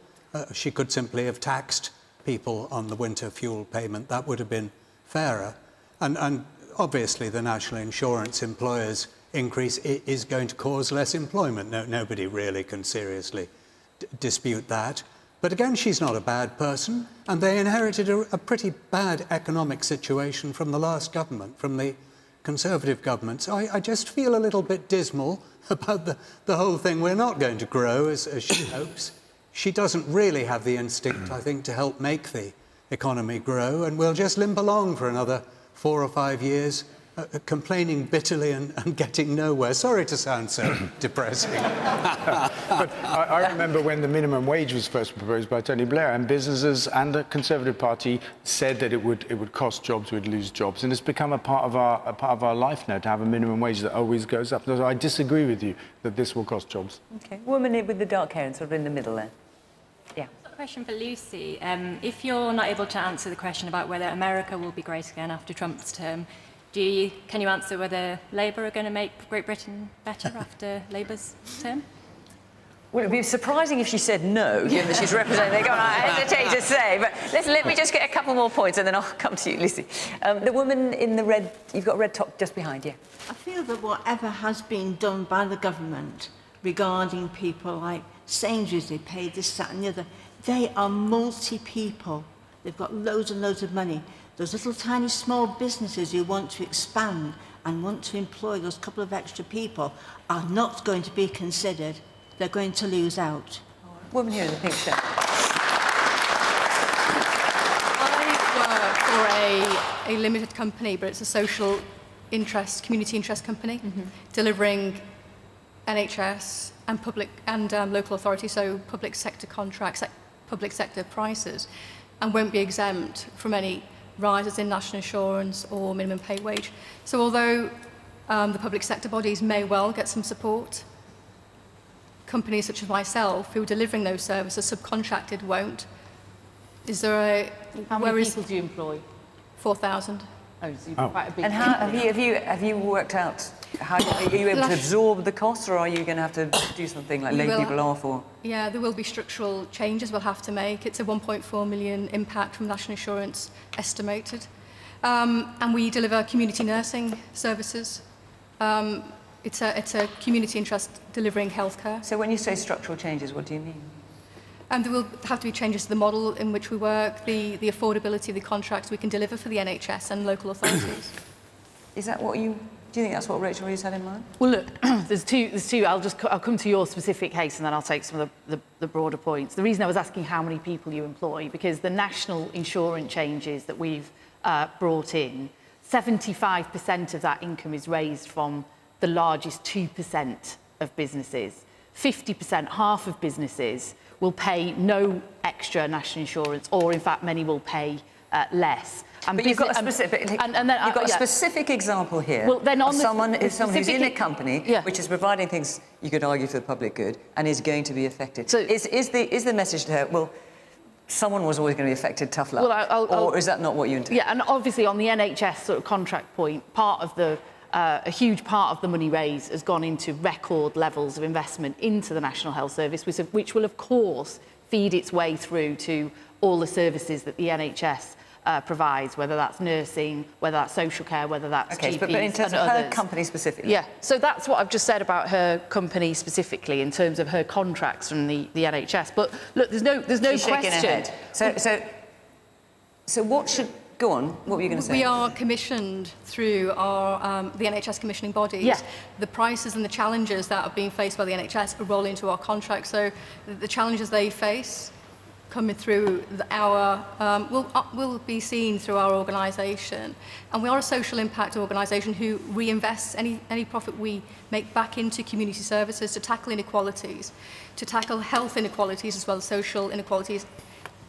She could simply have taxed people on the winter fuel payment. That would have been fairer. And obviously the national insurance employers' increase is going to cause less employment. Nobody really can seriously dispute that. But again, she's not a bad person, and they inherited a pretty bad economic situation from the last government, from the Conservative government. So I just feel a little bit dismal about the whole thing. We're not going to grow as she hopes. She doesn't really have the instinct, I think, to help make the economy grow, and we'll just limp along for another 4 or 5 years, complaining bitterly and getting nowhere. Sorry to sound so depressing. But I remember when the minimum wage was first proposed by Tony Blair, and businesses and the Conservative Party said that it would cost jobs, we'd lose jobs, and it's become a part of our life now to have a minimum wage that always goes up. So I disagree with you that this will cost jobs. Okay, woman with the dark hair and sort of in the middle there. Yeah. Question for Lucy. If you're not able to answer the question about whether America will be great again after Trump's term, can you answer whether Labour are going to make Great Britain better after Labour's term? Well, it would be surprising if she said no, given that she's representing the government. I hesitate to say, but let me just get a couple more points and then I'll come to you, Lucy. The woman in the red, you've got a red top just behind you. I feel that whatever has been done by the government regarding people like Sainsbury's, they pay this, that and the other, they are multi-people. They've got loads and loads of money. Those little tiny small businesses who want to expand and want to employ those couple of extra people are not going to be considered. They're going to lose out. Woman here in the pink shirt. I work for a limited company, but it's a social interest, community interest company, delivering NHS and public and local authority, so public sector contracts, public sector prices, and won't be exempt from any rises in national insurance or minimum pay wage. So although the public sector bodies may well get some support, companies such as myself who are delivering those services, subcontracted, won't. Is there a... How many people do you employ? 4,000. Oh, so you've got quite a big... And how, have you worked out, how, are you able to absorb the costs, or are you going to have to do something like lay people off? Or? Yeah, there will be structural changes we'll have to make. It's a 1.4 million impact from national insurance estimated. And we deliver community nursing services. It's a community interest delivering healthcare. So when you say structural changes, what do you mean? There will have to be changes to the model in which we work, the affordability of the contracts we can deliver for the NHS and local authorities. Is that what you... Do you think that's what Rachel Reeves had in mind? Well, look, there's two. I'll come to your specific case, and then I'll take some of the broader points. The reason I was asking how many people you employ, because the national insurance changes that we've brought in, 75% of that income is raised from the largest 2% of businesses. 50%, half of businesses, will pay no extra national insurance, or in fact many will pay less. And but you've got a specific, you've got a specific example here. Well, then on of someone who's in a company yeah. which is providing things you could argue for the public good and is going to be affected. So is the message to her, well, someone was always going to be affected, tough luck, or is that not what you intend? Yeah, and obviously on the NHS sort of contract point, part of the a huge part of the money raised has gone into record levels of investment into the National Health Service, which will of course feed its way through to all the services that the NHS provides, whether that's nursing, whether that's social care, whether that's GPs but in terms and of her others. company specifically. Yeah, so that's what I've just said about her company specifically in terms of her contracts from the NHS. But look, there's no She's shaking her question. head. So what should go on? What were you going to say? We are commissioned through our the NHS commissioning bodies. Yeah. The prices and the challenges that are being faced by the NHS roll into our contracts. So the challenges they face coming through will be seen through our organisation, and we are a social impact organisation who reinvests any profit we make back into community services to tackle inequalities, to tackle health inequalities as well as social inequalities.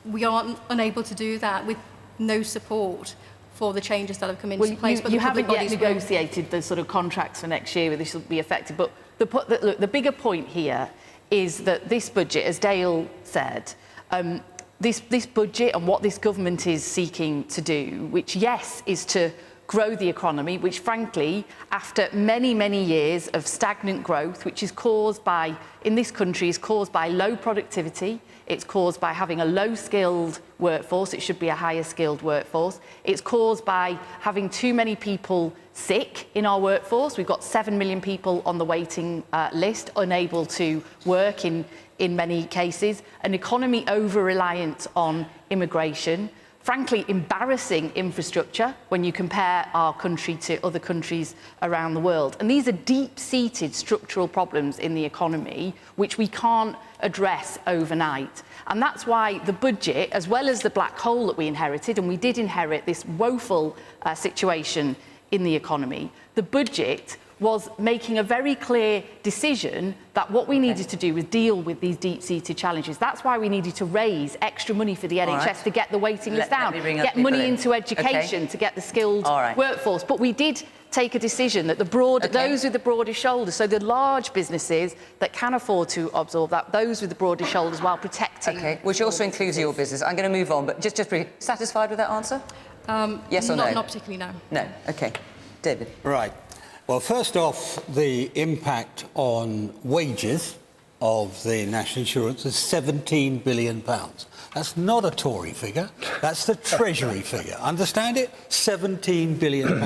We are unable to do that with no support for the changes that have come into place. You haven't yet negotiated the sort of contracts for next year where this will be affected, but the bigger point here is that this budget, as Dale said, this budget and what this government is seeking to do, which, yes, is to grow the economy, which, frankly, after many, many years of stagnant growth, which is caused by, in this country, is caused by low productivity, it's caused by having a low-skilled workforce, it should be a higher-skilled workforce, it's caused by having too many people sick in our workforce. We've got 7 million people on the waiting list, unable to work in many cases, an economy over-reliant on immigration, frankly, embarrassing infrastructure when you compare our country to other countries around the world. And these are deep-seated structural problems in the economy which we can't address overnight. And that's why the budget, as well as the black hole that we inherited, and we did inherit this woeful situation in the economy, the budget was making a very clear decision that what we needed to do was deal with these deep-seated challenges. That's why we needed to raise extra money for the NHS to get the waiting list down, get money into education to get the skilled workforce. But we did take a decision that those with the broadest shoulders, so the large businesses that can afford to absorb that, those with the broadest shoulders while protecting... OK, which also includes your business. I'm going to move on, but just briefly, satisfied with that answer? Yes or no? Not particularly, no. No, OK. David? Right. Well, first off, the impact on wages of the national insurance is £17 billion. That's not a Tory figure, that's the Treasury figure. Understand it? £17 billion.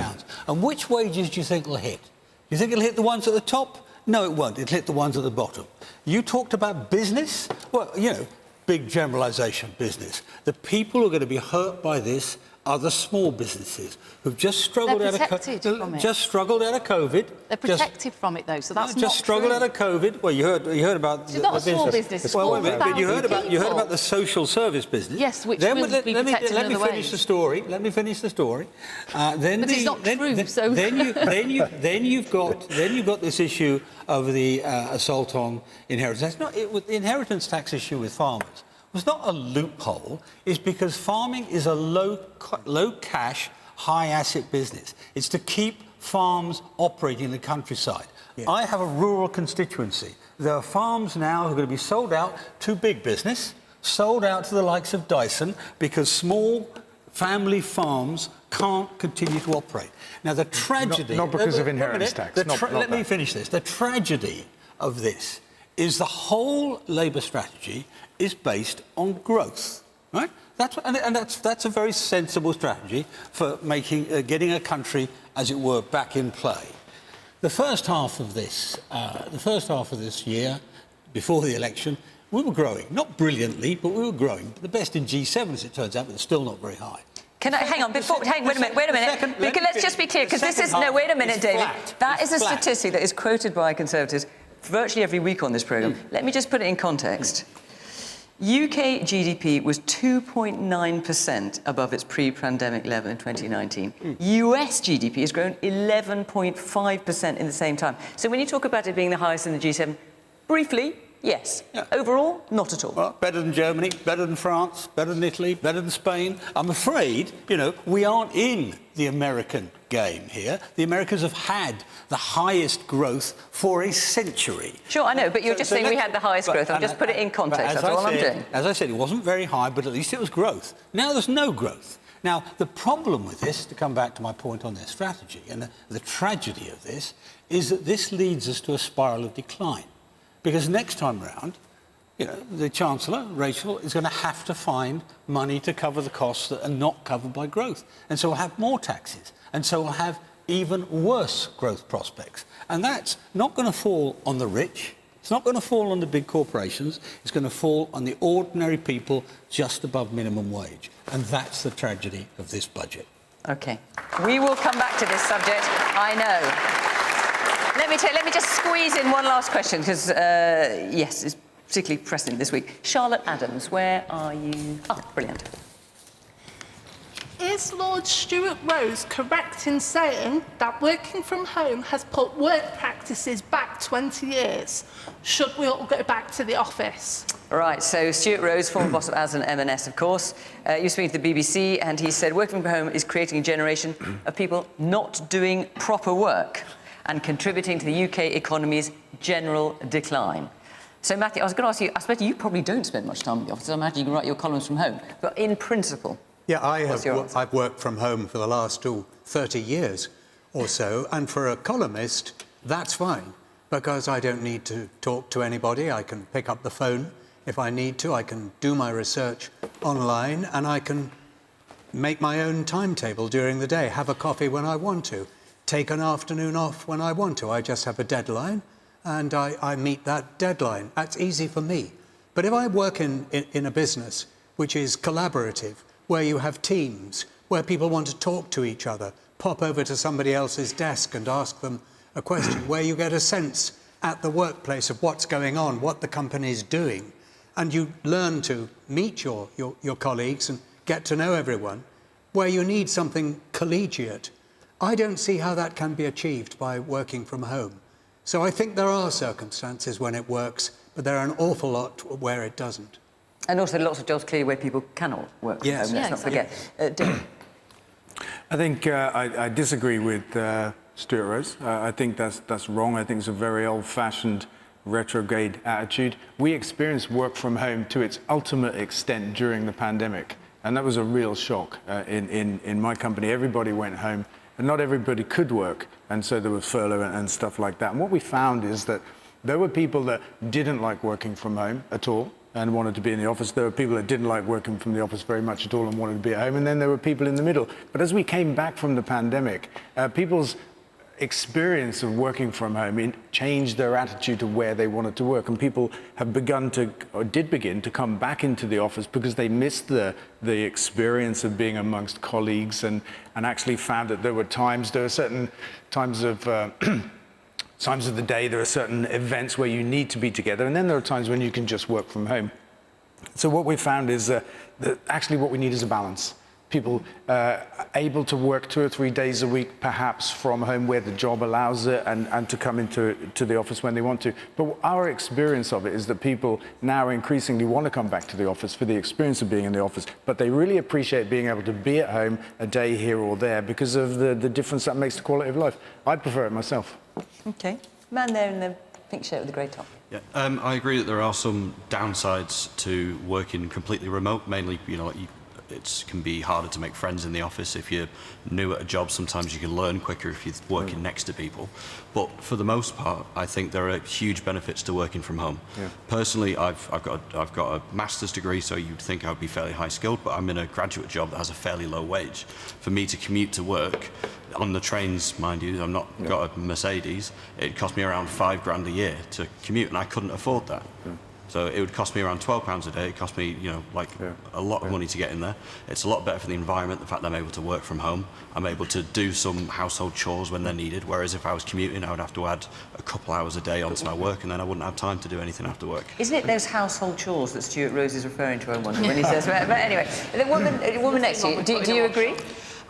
And which wages do you think will hit? Do you think it'll hit the ones at the top? No, it won't. It'll hit the ones at the bottom. You talked about business? Well, you know, big generalisation business. The people who are going to be hurt by this are the small businesses who've just struggled out of COVID. They're protected from it, though, so that's just struggled out of COVID. Well, you heard about the not a small business. Well, wait a minute, but you heard about the social service business. Yes, which will be protected in other ways. Let me finish the story. Let me finish the story. But it's not true. So then you've got this issue of the assault on inheritance. The inheritance tax issue with farmers was not a loophole. It's because farming is a low cash, high asset business. It's to keep farms operating in the countryside. Yeah. I have a rural constituency. There are farms now who are going to be sold out to big business, sold out to the likes of Dyson, because small family farms can't continue to operate. Now, the tragedy... Not because of inheritance tax. Let me finish this. The tragedy of this is the whole Labour strategy is based on growth, right? That's a very sensible strategy for getting a country, as it were, back in play. The first half of this year, before the election, we were growing, not brilliantly, but we were growing. The best in G7, as it turns out, but still not very high. Can I hang on? Wait a minute. Let's just be clear, because this is wait a minute, David. That is a statistic that is quoted by Conservatives virtually every week on this programme. Let me just put it in context. UK GDP was 2.9% above its pre-pandemic level in 2019. US GDP has grown 11.5% in the same time. So when you talk about it being the highest in the G7, briefly, yes. Yeah. Overall, not at all. Well, better than Germany, better than France, better than Italy, better than Spain. I'm afraid, you know, we aren't in the American game here. The Americans have had the highest growth for a century. Sure, I know, but you're just saying we had the highest growth. I'll just put it in context, that's all I'm doing. As I said, it wasn't very high, but at least it was growth. Now there's no growth. Now, the problem with this, to come back to my point on their strategy, and the tragedy of this, is that this leads us to a spiral of decline. Because next time round, you know, the Chancellor, Rachel, is going to have to find money to cover the costs that are not covered by growth. And so we'll have more taxes. And so we'll have even worse growth prospects. And that's not going to fall on the rich. It's not going to fall on the big corporations. It's going to fall on the ordinary people just above minimum wage. And that's the tragedy of this budget. OK. We will come back to this subject, I know. Let me just squeeze in one last question, because, yes, it's particularly pressing this week. Charlotte Adams, where are you? Oh, brilliant. Is Lord Stuart Rose correct in saying that working from home has put work practices back 20 years? Should we all go back to the office? Right, so Stuart Rose, former boss of Asda and M&S, of course, you speaking to the BBC, and he said working from home is creating a generation of people not doing proper work and contributing to the UK economy's general decline. So, Matthew, I was going to ask you, I suppose you probably don't spend much time in the office. I imagine you can write your columns from home. But in principle, yeah, I've worked from home for the last 30 years or so. And for a columnist, that's fine, because I don't need to talk to anybody. I can pick up the phone if I need to. I can do my research online, and I can make my own timetable during the day, have a coffee when I want to, take an afternoon off when I want to. I just have a deadline, and I meet that deadline. That's easy for me. But if I work in a business which is collaborative, where you have teams, where people want to talk to each other, pop over to somebody else's desk and ask them a question, where you get a sense at the workplace of what's going on, what the company's doing, and you learn to meet your colleagues and get to know everyone, where you need something collegiate, I don't see how that can be achieved by working from home. So I think there are circumstances when it works, but there are an awful lot where it doesn't. And also lots of jobs clearly where people cannot work from home, let's not forget. Dylan. I think I disagree with Stuart Rose. I think that's wrong. I think it's a very old-fashioned, retrograde attitude. We experienced work from home to its ultimate extent during the pandemic, and that was a real shock. In my company, everybody went home, and not everybody could work, and so there was furlough and stuff like that. And what we found is that there were people that didn't like working from home at all and wanted to be in the office. There were people that didn't like working from the office very much at all and wanted to be at home. And then there were people in the middle. But as we came back from the pandemic, people's experience of working from home changed their attitude to where they wanted to work. And people have begun to, or did begin to come back into the office because they missed the experience of being amongst colleagues and actually found that there were certain times of times of the day, there are certain events where you need to be together, and then there are times when you can just work from home. So what we found is that actually what we need is a balance. People able to work 2 or 3 days a week, perhaps from home where the job allows it, and to come into the office when they want to. But our experience of it is that people now increasingly want to come back to the office for the experience of being in the office, but they really appreciate being able to be at home a day here or there because of the difference that makes the quality of life. I prefer it myself. OK. Man there in the pink shirt with the grey top. Yeah, I agree that there are some downsides to working completely remote, mainly, you know, it can be harder to make friends in the office. If you're new at a job, sometimes you can learn quicker if you're working next to people. But for the most part, I think there are huge benefits to working from home. Yeah. Personally, I've got a master's degree, so you'd think I would be fairly high skilled, but I'm in a graduate job that has a fairly low wage. For me to commute to work, on the trains, mind you, I've not got a Mercedes, it cost me around £5 grand a year to commute, and I couldn't afford that. Yeah. So it would cost me around £12 a day. It cost me, you know, like a lot of money to get in there. It's a lot better for the environment, the fact that I'm able to work from home. I'm able to do some household chores when they're needed, whereas if I was commuting, I would have to add a couple hours a day onto my work, and then I wouldn't have time to do anything after work. Isn't it those household chores that Stuart Rose is referring to, I wonder, when he says... But anyway, the woman next to you, do you agree?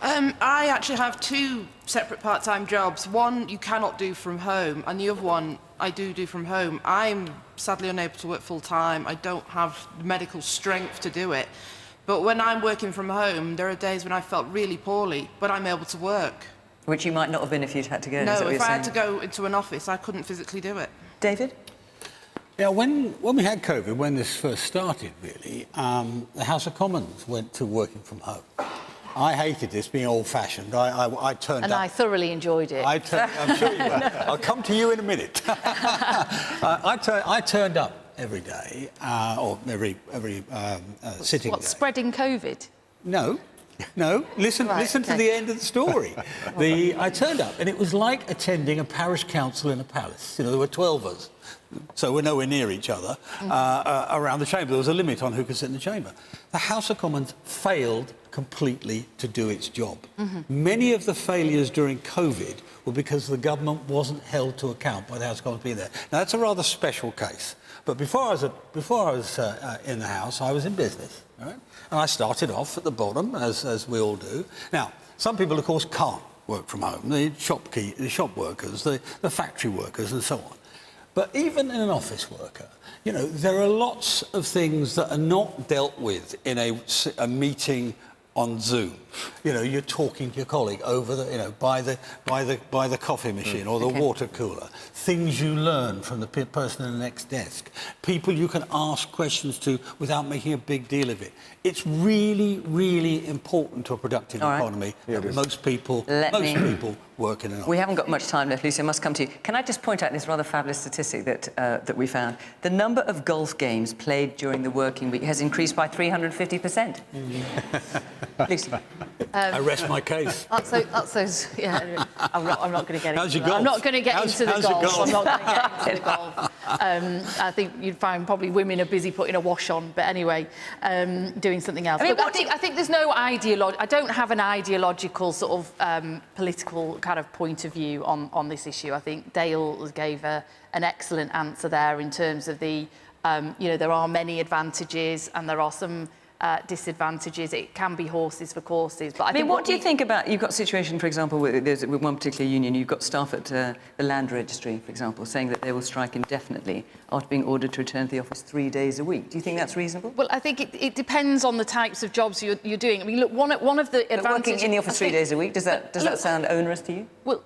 I actually have 2 separate part-time jobs. One you cannot do from home, and the other one I do from home. I'm sadly unable to work full-time. I don't have the medical strength to do it. But when I'm working from home, there are days when I felt really poorly, but I'm able to work. Which you might not have been if you'd had to go. No, if I had to go into an office, I couldn't physically do it. David? Yeah, when we had COVID, when this first started, really, the House of Commons went to working from home. I hated this, being old-fashioned. I turned up... And I thoroughly enjoyed it. I'm sure you will. I'll come to you in a minute. I turned up every day, or every sitting day. Spreading COVID? No. Listen to the end of the story. I turned up, and it was like attending a parish council in a palace. You know, there were 12 of us, so we're nowhere near each other, around the chamber. There was a limit on who could sit in the chamber. The House of Commons failed completely to do its job. Many of the failures during COVID were because the government wasn't held to account by the House of Commons being there. Now, that's a rather special case. But before I was in the House, I was in business, right? And I started off at the bottom, as we all do. Now, some people, of course, can't work from home. The shop workers, the factory workers, and so on. But even in an office worker, you know, there are lots of things that are not dealt with in a meeting on Zoom. You know, you're talking to your colleague over the, you know, by the coffee machine or the water cooler. Things you learn from the person in the next desk. People you can ask questions to without making a big deal of it. It's really, really important to a productive economy that most people work in an office. We haven't got much time left, Lucy. I must come to you. Can I just point out this rather fabulous statistic that we found? The number of golf games played during the working week has increased by 350%. Lucy. I rest my case. That's those. Yeah, I'm not going to get into. I'm not going to get into the golf. I'm not going to get into the golf. I think you'd find probably women are busy putting a wash on, but anyway, doing something else. I mean, I think there's no ideology. I don't have an ideological sort of political kind of point of view on this issue. I think Dale gave an excellent answer there in terms of the, you know, there are many advantages and there are some disadvantages. It can be horses for courses. But I mean, what do you think about, you've got a situation, for example, with one particular union, you've got staff at the land registry, for example, saying that they will strike indefinitely after being ordered to return to the office 3 days a week. Do you think that's reasonable? Well, I think it depends on the types of jobs you're doing. I mean, look, one of the advantages... Working in the office 3 days a week, does that sound onerous to you? Well,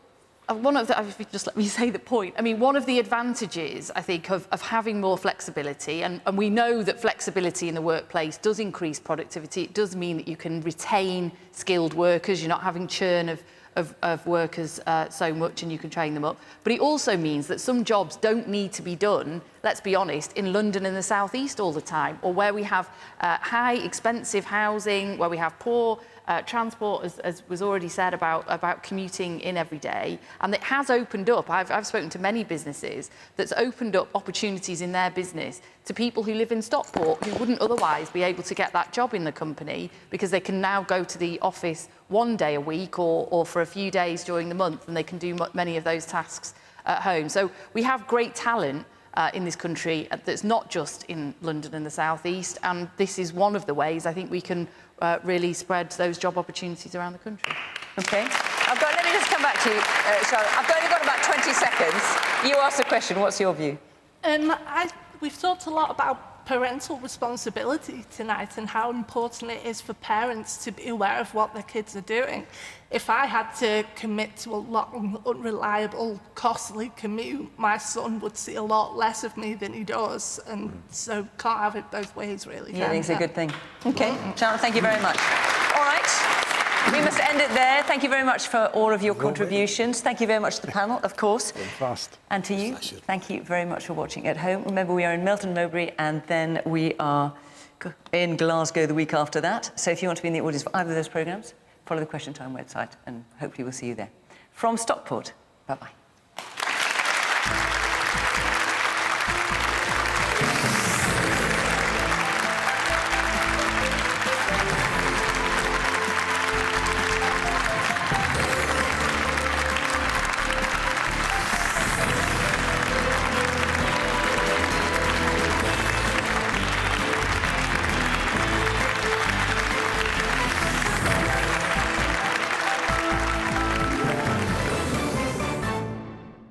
if you just let me say the point. I mean, one of the advantages, I think, of having more flexibility, and we know that flexibility in the workplace does increase productivity. It does mean that you can retain skilled workers. You're not having churn of workers so much, and you can train them up. But it also means that some jobs don't need to be done, let's be honest, in London and the South East all the time, or where we have high, expensive housing, where we have poor transport, as was already said about commuting in every day. And it has opened up, I've spoken to many businesses, that's opened up opportunities in their business to people who live in Stockport who wouldn't otherwise be able to get that job in the company, because they can now go to the office 1 day a week or for a few days during the month, and they can do many of those tasks at home. So we have great talent in this country that's not just in London and the South East, and this is one of the ways I think we can really spread those job opportunities around the country. OK. Let me just come back to you, Charlotte. I've only got about 20 seconds. You asked a question. What's your view? We've talked a lot about parental responsibility tonight and how important it is for parents to be aware of what their kids are doing. If I had to commit to a long, unreliable, costly commute, my son would see a lot less of me than he does, and so can't have it both ways, really. Yeah, I think it's a good thing. OK, Charlotte, thank you very much. All right, we must end it there. Thank you very much for all of your contributions. Thank you very much to the panel, of course. Fast. And to you, thank you very much for watching at home. Remember, we are in Melton Mowbray, and then we are in Glasgow the week after that. So if you want to be in the audience for either of those programmes, follow the Question Time website, and hopefully we'll see you there. From Stockport, bye-bye.